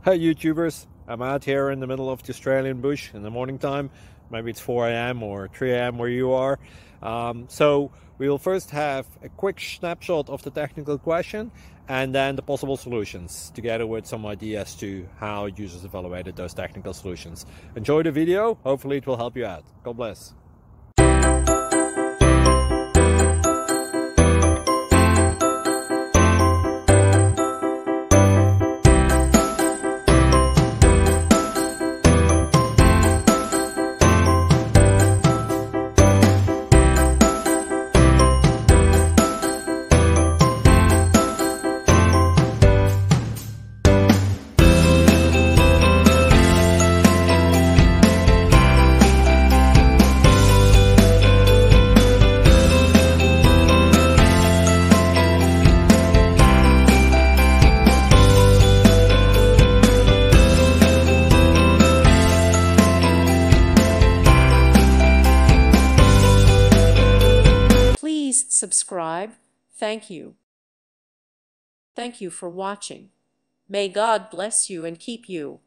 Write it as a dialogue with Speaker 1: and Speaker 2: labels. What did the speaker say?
Speaker 1: Hey YouTubers, I'm out here in the middle of the Australian bush in the morning time. Maybe it's 4 a.m. or 3 a.m. where you are. So we will first have a quick snapshot of the technical question and then the possible solutions, together with some ideas to how users evaluated those technical solutions. Enjoy the video, hopefully it will help you out. God bless.
Speaker 2: Please subscribe. Thank you. Thank you for watching. May God bless you and keep you.